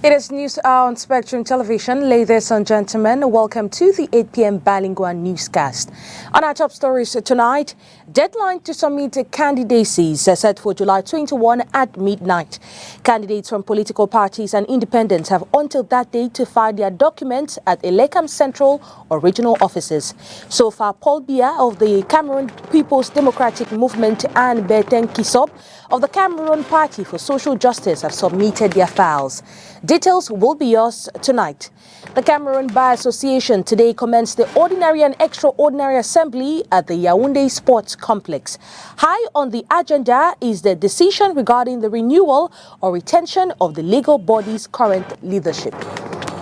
It is News Hour on Spectrum Television. Ladies and gentlemen, welcome to the 8 p.m. bilingual newscast. On our top stories tonight, deadline to submit candidacies are set for July 21 at midnight. Candidates from political parties and independents have until that day to file their documents at Elekam Central or regional offices. So far, Paul Biya of the Cameroon People's Democratic Movement and Bertin Kisob of the Cameroon Party for Social Justice have submitted their files. Details will be yours tonight. The Cameroon Bar Association today commenced the ordinary and extraordinary assembly at the Yaoundé Sports Complex. High on the agenda is the decision regarding the renewal or retention of the legal body's current leadership.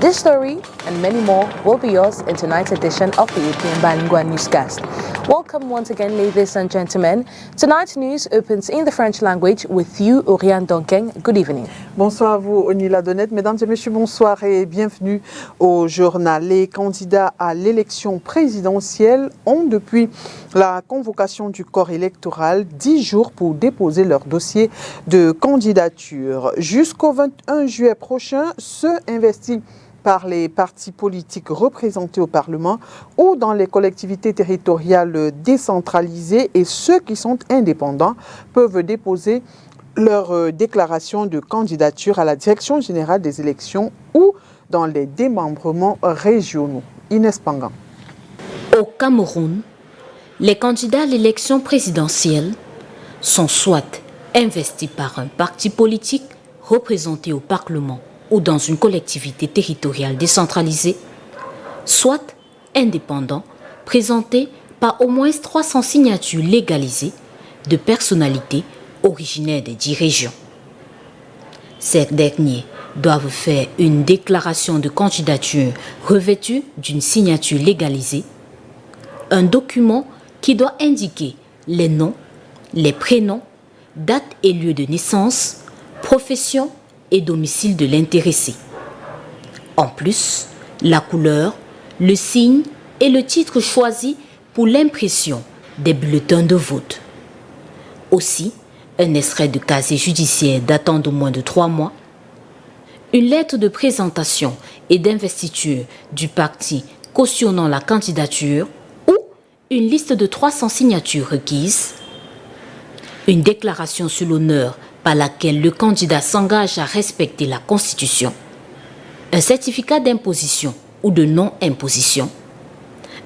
This story and many more will be yours in tonight's edition of the 8 p.m. bilingual newscast. Welcome once again, ladies and gentlemen. Tonight's news opens in the French language with you, Oriane Donkeng. Good evening. Bonsoir à vous, Onila Donnette. Mesdames et messieurs, bonsoir et bienvenue au journal. Les candidats à l'élection présidentielle ont, depuis la convocation du corps électoral, 10 jours pour déposer leur dossier de candidature. Jusqu'au 21 juillet prochain, ceux investis par les partis politiques représentés au Parlement ou dans les collectivités territoriales décentralisées et ceux qui sont indépendants peuvent déposer leur déclaration de candidature à la Direction générale des élections ou dans les démembrements régionaux. Inès Pangan. Au Cameroun, les candidats à l'élection présidentielle sont soit investis par un parti politique représenté au Parlement ou dans une collectivité territoriale décentralisée, soit indépendants présentés par au moins 300 signatures légalisées de personnalités originaires des 10 régions. Ces derniers doivent faire une déclaration de candidature revêtue d'une signature légalisée, un document qui doit indiquer les noms, les prénoms, date et lieu de naissance, profession et domicile de l'intéressé. En plus, la couleur, le signe et le titre choisi pour l'impression des bulletins de vote. Aussi, un extrait de casier judiciaire datant de moins de 3 mois, une lettre de présentation et d'investiture du parti cautionnant la candidature ou une liste de 300 signatures requises, une déclaration sur l'honneur par laquelle le candidat s'engage à respecter la Constitution, un certificat d'imposition ou de non-imposition,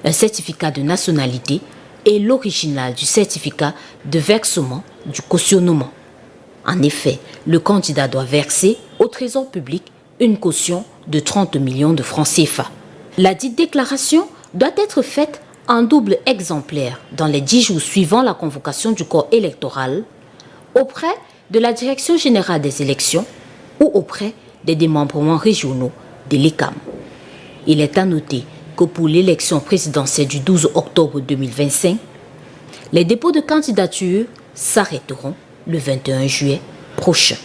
un certificat de nationalité et l'original du certificat de versement du cautionnement. En effet, le candidat doit verser au Trésor public une caution de 30 millions de francs CFA. La dite déclaration doit être faite en double exemplaire dans les 10 jours suivant la convocation du corps électoral auprès de la Direction générale des élections ou auprès des démembrements régionaux de l'ECAM. Il est à noter que pour l'élection présidentielle du 12 octobre 2025, les dépôts de candidature s'arrêteront le 21 juillet prochain.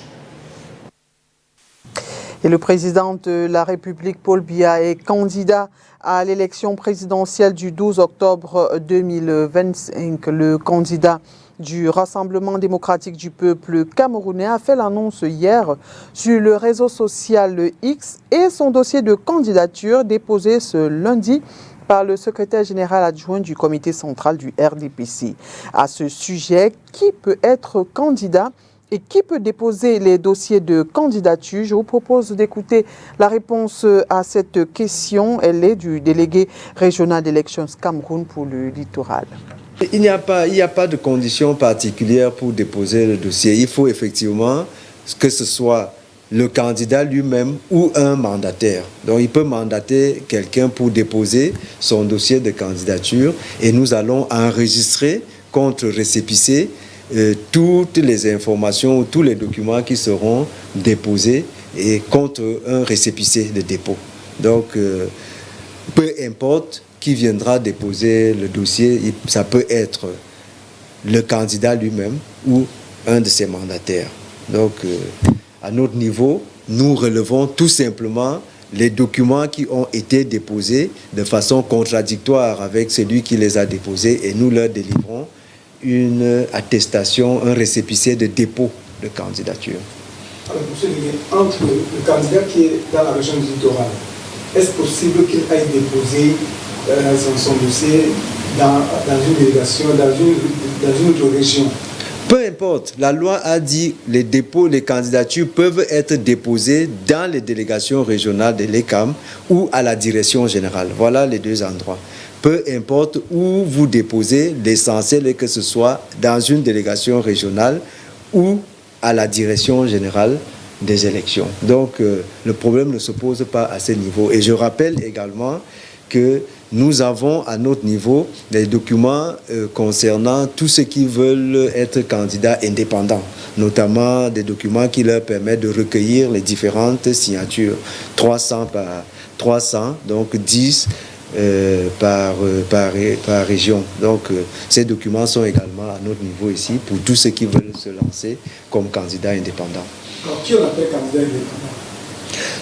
Et le président de la République, Paul Biya, est candidat à l'élection présidentielle du 12 octobre 2025. Le candidat du Rassemblement démocratique du peuple camerounais a fait l'annonce hier sur le réseau social X et son dossier de candidature déposé ce lundi par le secrétaire général adjoint du comité central du RDPC. À ce sujet, qui peut être candidat et qui peut déposer les dossiers de candidature? Je vous propose d'écouter la réponse à cette question. Elle est du délégué régional d'élections Cameroun pour le littoral. Il n'y a pas de conditions particulières pour déposer le dossier. Il faut effectivement que ce soit le candidat lui-même ou un mandataire. Donc il peut mandater quelqu'un pour déposer son dossier de candidature et nous allons enregistrer contre récépissé toutes les informations, tous les documents qui seront déposés et contre un récépissé de dépôt. Donc peu importe qui viendra déposer le dossier, ça peut être le candidat lui-même ou un de ses mandataires. Donc, à notre niveau, nous relevons tout simplement les documents qui ont été déposés de façon contradictoire avec celui qui les a déposés et nous leur délivrons une attestation, un récépissé de dépôt de candidature. Alors, M. Liguet, entre le candidat qui est dans la région du littoral, est-ce possible qu'il aille déposer son dossier dans une délégation, dans une autre région? Peu importe, la loi a dit que les candidatures peuvent être déposées dans les délégations régionales de l'ECAM ou à la direction générale. Voilà les deux endroits. Peu importe où vous déposez, l'essentiel est que ce soit dans une délégation régionale ou à la direction générale des élections. Donc, le problème ne se pose pas à ce niveau. Et je rappelle également que nous avons à notre niveau des documents concernant tous ceux qui veulent être candidats indépendants, notamment des documents qui leur permettent de recueillir les différentes signatures, 300 par 300, donc 10 par région. Donc ces documents sont également à notre niveau ici pour tous ceux qui veulent se lancer comme candidats indépendants. Alors, qui on appelle candidat indépendant?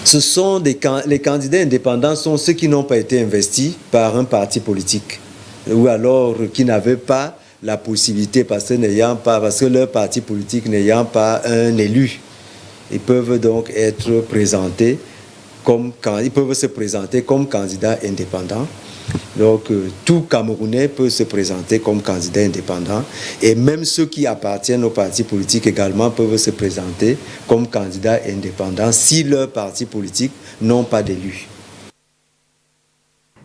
Ce sont les candidats indépendants sont ceux qui n'ont pas été investis par un parti politique ou alors qui n'avaient pas la possibilité parce que leur parti politique n'ayant pas un élu. Ils peuvent donc être présentés ils peuvent se présenter comme candidats indépendants. Donc, tout Camerounais peut se présenter comme candidat indépendant et même ceux qui appartiennent aux partis politiques également peuvent se présenter comme candidats indépendants si leurs partis politiques n'ont pas d'élus.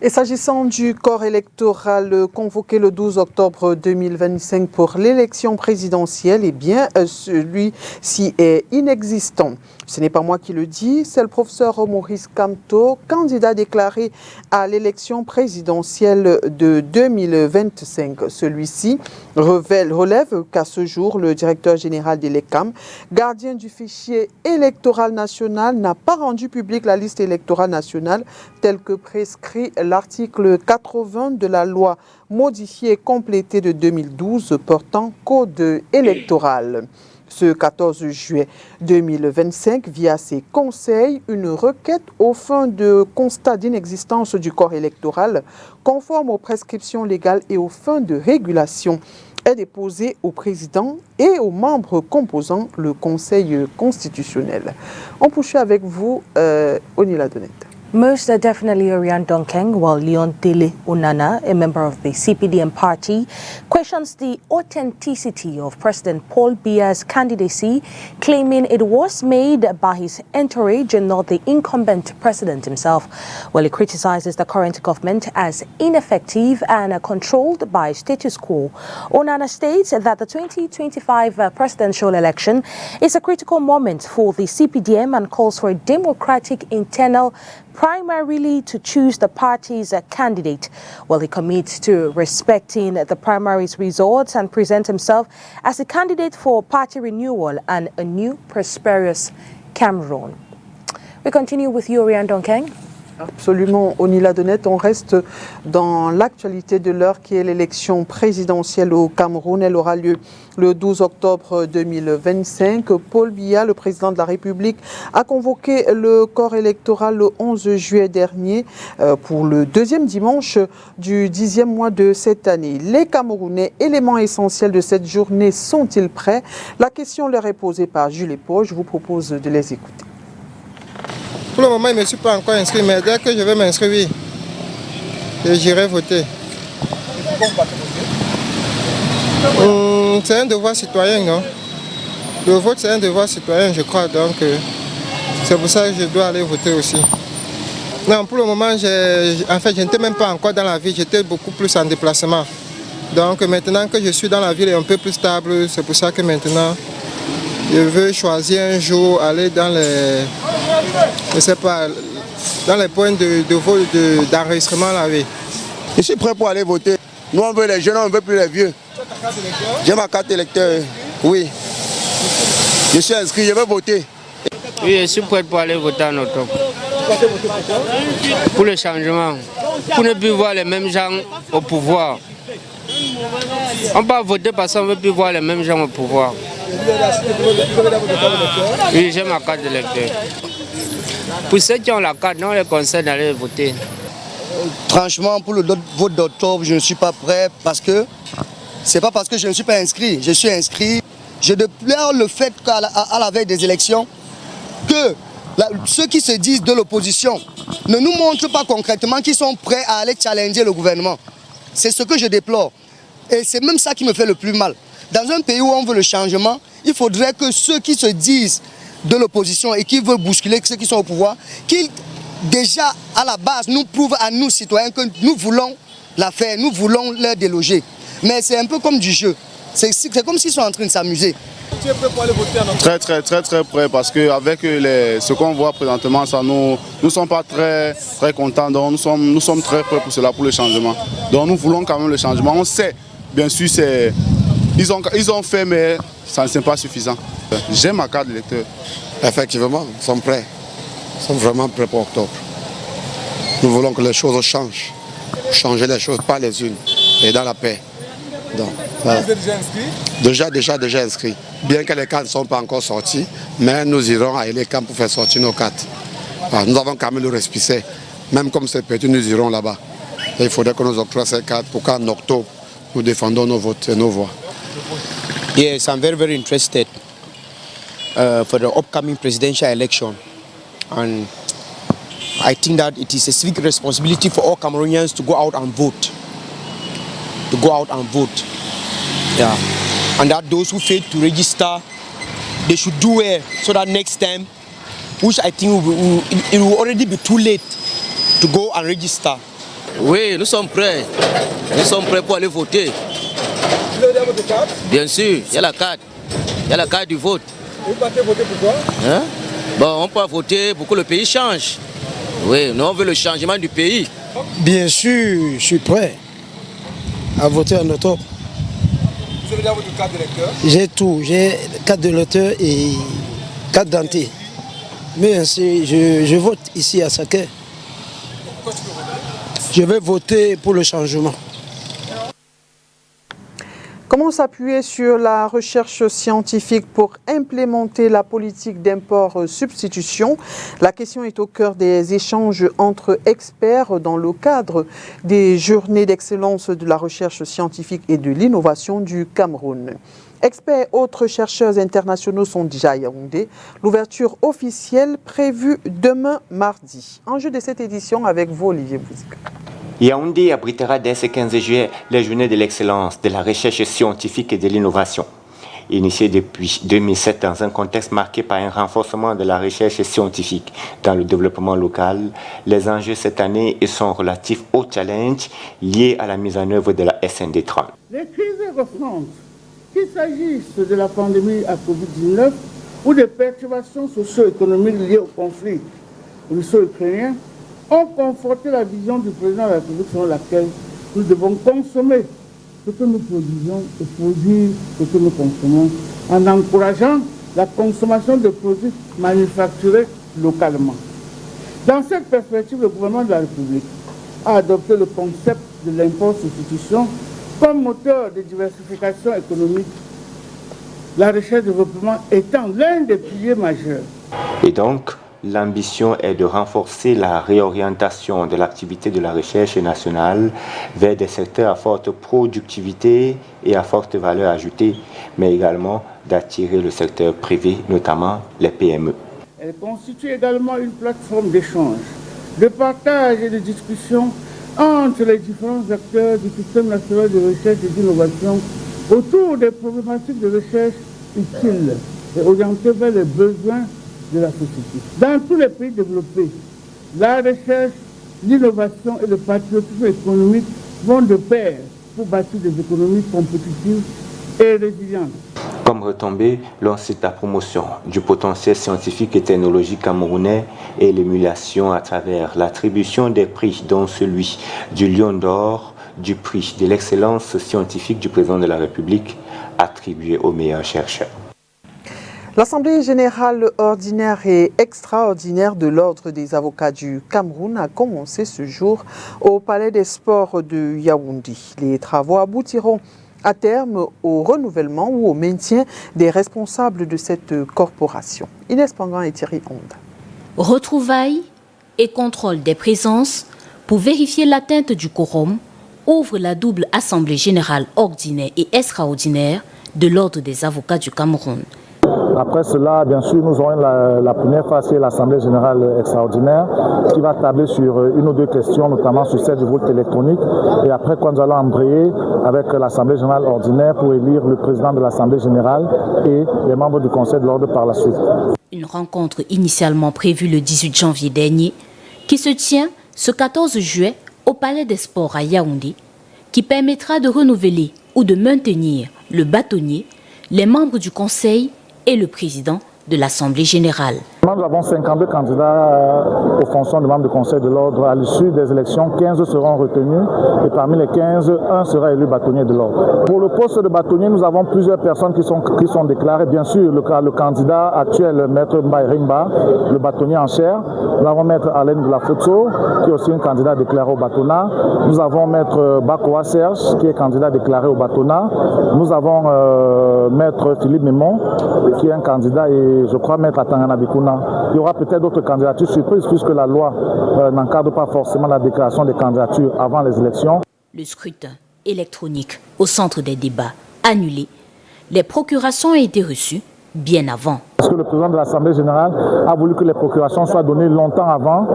Et s'agissant du corps électoral convoqué le 12 octobre 2025 pour l'élection présidentielle, eh bien, celui-ci est inexistant. Ce n'est pas moi qui le dis, c'est le professeur Maurice Kamto, candidat déclaré à l'élection présidentielle de 2025. Celui-ci relève qu'à ce jour, le directeur général de l'ECAM, gardien du fichier électoral national, n'a pas rendu public la liste électorale nationale telle que prescrit l'article 80 de la loi modifiée et complétée de 2012 portant code électoral. Ce 14 juillet 2025, via ses conseils, une requête aux fins de constat d'inexistence du corps électoral conforme aux prescriptions légales et aux fins de régulation est déposée au président et aux membres composant le Conseil constitutionnel. On poursuit avec vous, Onila Donette. Most definitely Oriane Donkeng, while Leon Dele Onana, a member of the CPDM party, questions the authenticity of President Paul Biya's candidacy, claiming it was made by his entourage and not the incumbent president himself. Well, he criticizes the current government as ineffective and controlled by status quo. Onana states that the 2025 presidential election is a critical moment for the CPDM and calls for a democratic internal primarily to choose the party's candidate. Well, he commits to respecting the primary's results and present himself as a candidate for party renewal and a new prosperous Cameroon. We continue with you, Oriane Donkeng. Absolument, Onila Donette, on reste dans l'actualité de l'heure qui est l'élection présidentielle au Cameroun. Elle aura lieu le 12 octobre 2025. Paul Biya, le président de la République, a convoqué le corps électoral le 11 juillet dernier pour le deuxième dimanche du 10e mois de cette année. Les Camerounais, éléments essentiels de cette journée, sont-ils prêts? La question leur est posée par Jules Pau. Je vous propose de les écouter. Pour le moment, je ne me suis pas encore inscrit, mais dès que je vais m'inscrire, oui, j'irai voter. C'est un devoir citoyen, non? Le vote, c'est un devoir citoyen, je crois, donc c'est pour ça que je dois aller voter aussi. Non, pour le moment, en fait, je n'étais même pas encore dans la ville, j'étais beaucoup plus en déplacement. Donc maintenant que je suis dans la ville et un peu plus stable, c'est pour ça que maintenant, je veux choisir un jour, aller dans les, je sais pas, dans les points de vote, d'enregistrement là, oui. Je suis prêt pour aller voter. Nous on veut les jeunes, on ne veut plus les vieux. J'ai ma carte d'électeur, oui. Je suis inscrit, je veux voter. Oui, je suis prêt pour aller voter en octobre. Pour le changement. Pour ne plus voir les mêmes gens au pouvoir. On peut voter parce qu'on ne veut plus voir les mêmes gens au pouvoir. Oui, j'ai ma carte d'électeur. Pour ceux qui ont la carte, on les conseille d'aller voter. Franchement, pour le vote d'octobre, je ne suis pas prêt parce que c'est pas parce que je ne suis pas inscrit. Je suis inscrit. Je déplore le fait qu'à la veille des élections, que ceux qui se disent de l'opposition ne nous montrent pas concrètement qu'ils sont prêts à aller challenger le gouvernement. C'est ce que je déplore. Et c'est même ça qui me fait le plus mal. Dans un pays où on veut le changement, il faudrait que ceux qui se disent de l'opposition et qui veulent bousculer ceux qui sont au pouvoir, qu'ils déjà à la base nous prouvent à nous citoyens que nous voulons la faire, nous voulons leur déloger. Mais c'est un peu comme du jeu. C'est comme s'ils sont en train de s'amuser. Tu es prêt pour aller voter en octobre? Très prêt parce qu'avec ce qu'on voit présentement, ça nous ne sommes pas très contents. Donc nous sommes très prêts pour cela, pour le changement. Donc nous voulons quand même le changement. On sait, bien sûr, ils ont fait, mais ça n'est pas suffisant. J'ai ma carte d'électeur. Effectivement, nous sommes prêts. Nous sommes vraiment prêts pour octobre. Nous voulons que les choses changent. Changer les choses, pas les unes, et dans la paix. Donc, voilà. Vous êtes déjà inscrit? Déjà inscrit. Bien que les cartes ne sont pas encore sorties, mais nous irons à Elecam pour faire sortir nos cartes. Alors, nous avons quand même le récépissé. Même comme c'est petit, nous irons là-bas. Il faudrait que nous octroyions ces cartes pour qu'en octobre, nous défendons nos votes et nos voix. Yes, I'm very interested for the upcoming presidential election. And I think that it is a civic responsibility for all Cameroonians to go out and vote. Yeah. And that those who fail to register, they should do it so that next time, which I think it will already be too late to go and register. Oui, nous sommes prêts. Nous sommes prêts pour aller voter. Vous avez votre carte? Bien sûr, il y a la carte. Il y a la carte du vote. Et vous partez voter pourquoi? Hein? Bon, on peut voter pour que le pays change. Oui, nous on veut le changement du pays. Bien sûr, je suis prêt à voter en octobre. Vous avez déjà votre carte d'électeur? J'ai tout, j'ai carte d'électeur et carte d'identité. Mais je vote ici à Saké. Pourquoi tu veux voter? Je vais voter pour le changement. Comment s'appuyer sur la recherche scientifique pour implémenter la politique d'import-substitution? La question est au cœur des échanges entre experts dans le cadre des journées d'excellence de la recherche scientifique et de l'innovation du Cameroun. Experts et autres chercheurs internationaux sont déjà à Yaoundé. L'ouverture officielle prévue demain mardi. Enjeu de cette édition avec vous, Olivier Bouzika. Yaoundé abritera dès ce 15 juillet les journées de l'excellence, de la recherche scientifique et de l'innovation. Initiée depuis 2007 dans un contexte marqué par un renforcement de la recherche scientifique dans le développement local, les enjeux cette année sont relatifs aux challenges liés à la mise en œuvre de la SND 30. Les crises récentes, qu'il s'agisse de la pandémie à Covid-19 ou des perturbations socio-économiques liées au conflit russo-ukrainien, ont conforté la vision du président de la République selon laquelle nous devons consommer ce que nous produisons et produire ce que nous consommons en encourageant la consommation de produits manufacturés localement. Dans cette perspective, le gouvernement de la République a adopté le concept de l'import-substitution comme moteur de diversification économique, la recherche et le développement étant l'un des piliers majeurs. Et donc, l'ambition est de renforcer la réorientation de l'activité de la recherche nationale vers des secteurs à forte productivité et à forte valeur ajoutée, mais également d'attirer le secteur privé, notamment les PME. Elle constitue également une plateforme d'échange, de partage et de discussion entre les différents acteurs du système national de recherche et d'innovation autour des problématiques de recherche utiles et orientées vers les besoins de la société. Dans tous les pays développés, la recherche, l'innovation et le patriotisme économique vont de pair pour bâtir des économies compétitives et résilientes. Comme retombée, l'on cite la promotion du potentiel scientifique et technologique camerounais et l'émulation à travers l'attribution des prix, dont celui du Lion d'Or, du prix de l'excellence scientifique du président de la République, attribué aux meilleurs chercheurs. L'Assemblée générale ordinaire et extraordinaire de l'Ordre des avocats du Cameroun a commencé ce jour au Palais des Sports de Yaoundé. Les travaux aboutiront à terme au renouvellement ou au maintien des responsables de cette corporation. Inès Pangan et Thierry Honda. Retrouvailles et contrôle des présences pour vérifier l'atteinte du quorum ouvre la double Assemblée générale ordinaire et extraordinaire de l'Ordre des avocats du Cameroun. Après cela, bien sûr, nous aurons la première phase qui est l'Assemblée générale extraordinaire qui va tabler sur une ou deux questions, notamment sur celle du vote électronique. Et après, quand nous allons embrayer avec l'Assemblée générale ordinaire pour élire le président de l'Assemblée générale et les membres du Conseil de l'ordre par la suite. Une rencontre initialement prévue le 18 janvier dernier qui se tient ce 14 juillet au Palais des Sports à Yaoundé, qui permettra de renouveler ou de maintenir le bâtonnier, les membres du Conseil et le président de l'Assemblée générale. Nous avons 52 candidats aux fonctions de membres du Conseil de l'ordre. À l'issue des élections, 15 seront retenus et parmi les 15, un sera élu bâtonnier de l'ordre. Pour le poste de bâtonnier, nous avons plusieurs personnes qui sont déclarées. Bien sûr, le candidat actuel, Maître Mbaye Rimba, le bâtonnier en chair. Nous avons Maître Alain de la Foto, qui est aussi un candidat déclaré au bâtonnat. Nous avons Maître Bakoa Serge, qui est candidat déclaré au bâtonnat. Nous avons Maître Philippe Mémon, qui est un candidat, et je crois Maître Atangana Bikuna. Il y aura peut-être d'autres candidatures surprises puisque la loi n'encadre pas forcément la déclaration des candidatures avant les élections. Le scrutin électronique au centre des débats annulé. Les procurations ont été reçues bien avant. Parce que le président de l'Assemblée générale a voulu que les procurations soient données longtemps avant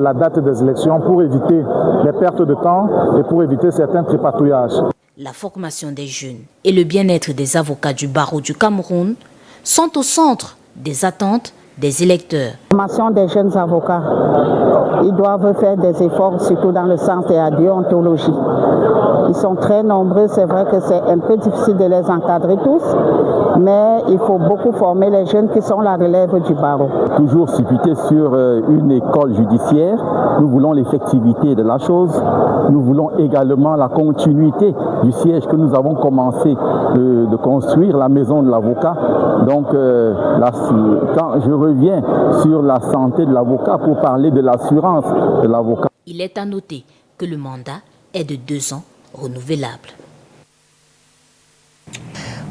la date des élections pour éviter les pertes de temps et pour éviter certains tripatouillages. La formation des jeunes et le bien-être des avocats du barreau du Cameroun sont au centre des attentes des électeurs. La formation des jeunes avocats, ils doivent faire des efforts, surtout dans le sens de la déontologie. Ils sont très nombreux, c'est vrai que c'est un peu difficile de les encadrer tous, mais il faut beaucoup former les jeunes qui sont la relève du barreau. Toujours supputer sur une école judiciaire, nous voulons l'effectivité de la chose, nous voulons également la continuité du siège que nous avons commencé de construire, la maison de l'avocat. Donc, quand je reviens sur la santé de l'avocat pour parler de l'assurance de l'avocat. Il est à noter que le mandat est de 2 ans renouvelable.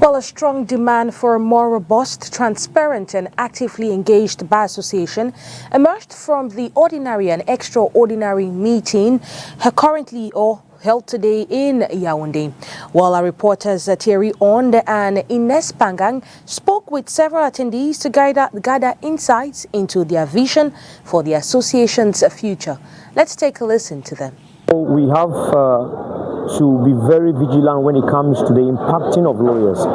Well, a strong demand for a more robust, transparent and actively engaged bar association emerged from the ordinary and extraordinary meeting currently held today in Yaoundé. While our reporters Thierry Onde and Ines Pangang spoke with several attendees to gather insights into their vision for the association's future. Let's take a listen to them. We have to be very vigilant when it comes to the impacting of lawyers.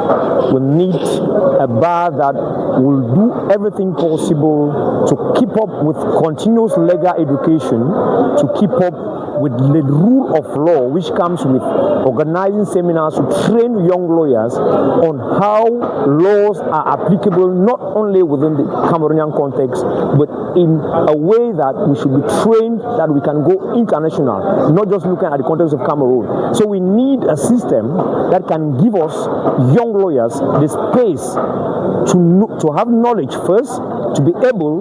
We need a bar that will do everything possible to keep up with continuous legal education, to keep up with the rule of law, which comes with organizing seminars to train young lawyers on how laws are applicable not only within the Cameroonian context, but in a way that we should be trained that we can go international, not just looking at the context of Cameroon. So we need a system that can give us young lawyers the space to have knowledge first, to be able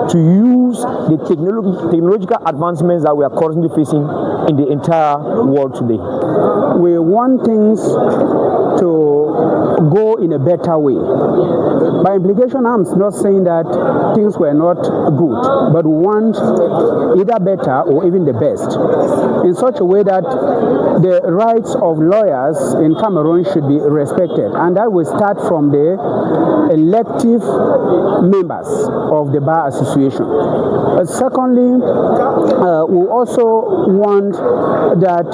to use the technological advancements that we are currently facing in the entire world today. We want things to go in a better way. By implication, I'm not saying that things were not good, but we want either better or even the best, in such a way that the rights of lawyers in Cameroon should be respected, and that will start from the elective members of the Bar Association. Secondly, we also want that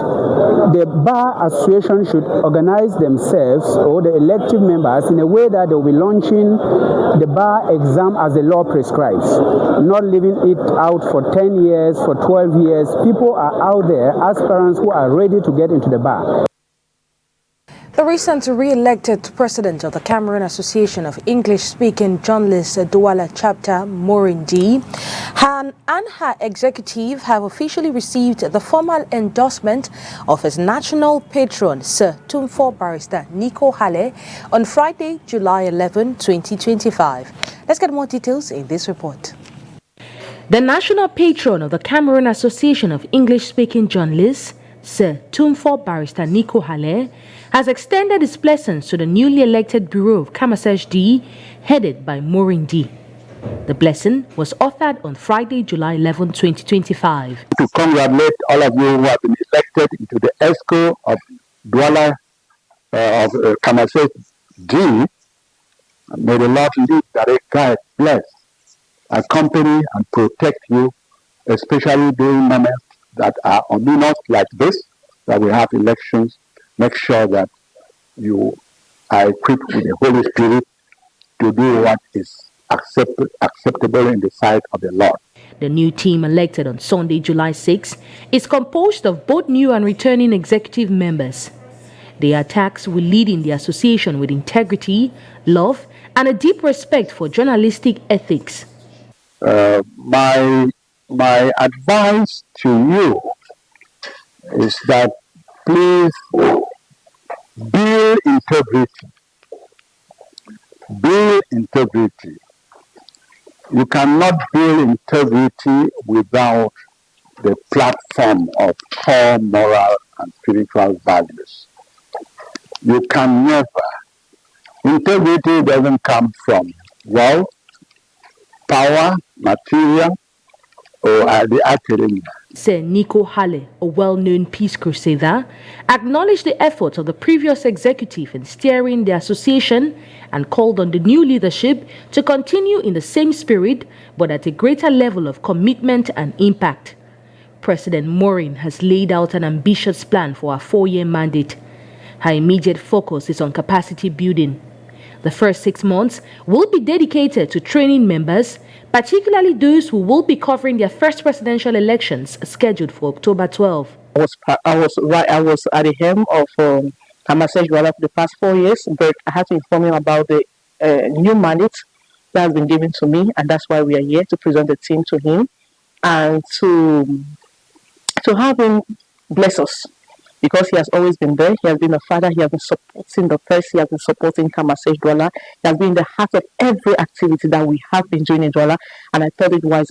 the Bar Association should organize themselves, or the elective members, in a way that they will be launching the bar exam as the law prescribes, not leaving it out for 10 years, for 12 years. People are out there, aspirants who are ready to get into the bar. The recent re-elected president of the Cameroon Association of English-Speaking Journalists, Douala Chapter, Maureen D, and her executive have officially received the formal endorsement of his national patron, Sir Tumfor Barrister Nico Halle, on Friday, July 11, 2025. Let's get more details in this report. The national patron of the Cameroon Association of English-Speaking Journalists, Sir Tumfor Barrister Nico Halle, has extended his blessings to the newly elected Bureau of Kamasesh D, headed by Maureen D. The blessing was authored on Friday, July 11, 2025. To congratulate all of you who have been elected into the ESCO of Douala of Kamasesh D, May the Lord lead, direct, guide, bless, accompany, and protect you, especially during moments that are ominous like this, that we have elections. Make sure that you are equipped with the Holy Spirit to do what is acceptable in the sight of the Lord. The new team elected on Sunday, July 6, is composed of both new and returning executive members. Their attacks will lead in the association with integrity, love, and a deep respect for journalistic ethics. My advice to you is that please build integrity. Build integrity. You cannot build integrity without the platform of core moral and spiritual values. You can never. Integrity doesn't come from wealth, power, material, or the academia. Sir Nico Halle, a well-known peace crusader, acknowledged the efforts of the previous executive in steering the association and called on the new leadership to continue in the same spirit but at a greater level of commitment and impact. President Morin has laid out an ambitious plan for a 4-year mandate. Her immediate focus is on capacity building. The first 6 months will be dedicated to training members, particularly those who will be covering their first presidential elections scheduled for October 12. I was at the helm of Kamasej Douala for the past 4 years, but I had to inform him about the new mandate that has been given to me, and that's why we are here to present the team to him and to have him bless us. Because he has always been there, he has been a father, he has been supporting the press, he has been supporting Kamasej Douala, he has been in the heart of every activity that we have been doing in Douala, and I thought it was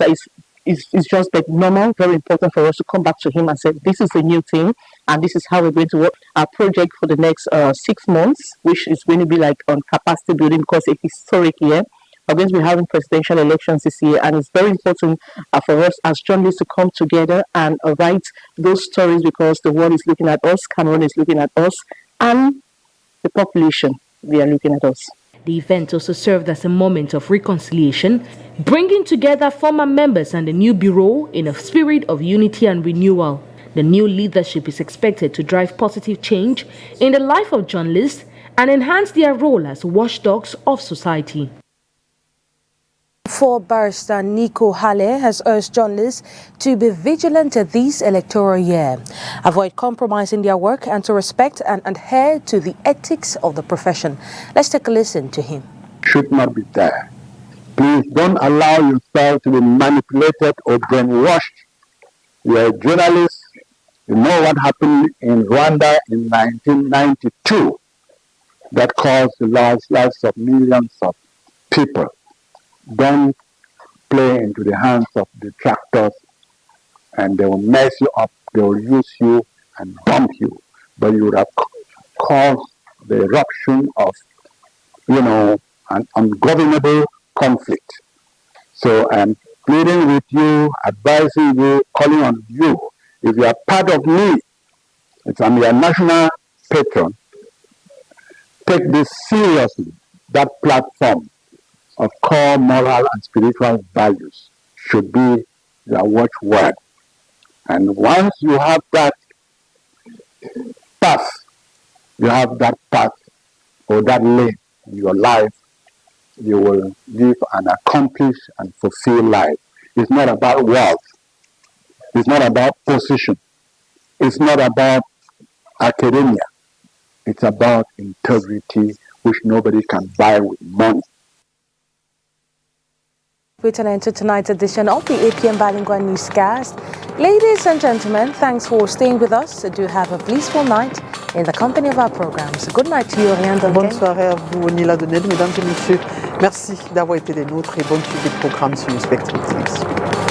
it's just like normal, very important for us to come back to him and say, this is the new thing, and this is how we're going to work our project for the next 6 months, which is going to be like on capacity building, because it's historic year. We're going to be having presidential elections this year, and it's very important for us as journalists to come together and write those stories, because the world is looking at us, Cameroon is looking at us, and the population, they are looking at us. The event also served as a moment of reconciliation, bringing together former members and the new bureau in a spirit of unity and renewal. The new leadership is expected to drive positive change in the life of journalists and enhance their role as watchdogs of society. For Barrister Nico Halle has urged journalists to be vigilant this electoral year, avoid compromising their work, and to respect and adhere to the ethics of the profession. Let's take a listen to him. Should not be there. Please don't allow yourself to be manipulated or brainwashed. You are a journalist. You know what happened in Rwanda in 1992 that caused the lives of millions of people. Don't play into the hands of detractors, and they will mess you up, they will use you and dump you. But you would have caused the eruption of, an ungovernable conflict. So I'm pleading with you, advising you, calling on you. If you are part of me, if I'm your national patron, take this seriously. That platform of core moral and spiritual values should be your watchword. And once you have that path, or that lane in your life, you will live an accomplished and fulfilled life. It's not about wealth. It's not about position. It's not about academia. It's about integrity, which nobody can buy with money. We turn into tonight's edition of the 8 p.m. Bilingual Newscast. Ladies and gentlemen, thanks for staying with us. Do have a blissful night in the company of our programs. Good night to you, Oriane Duncan. Bonne soirée à vous, Nila Doned, mesdames et messieurs. Merci d'avoir été des nôtres et bonne suite des programmes sur Spectrum TV.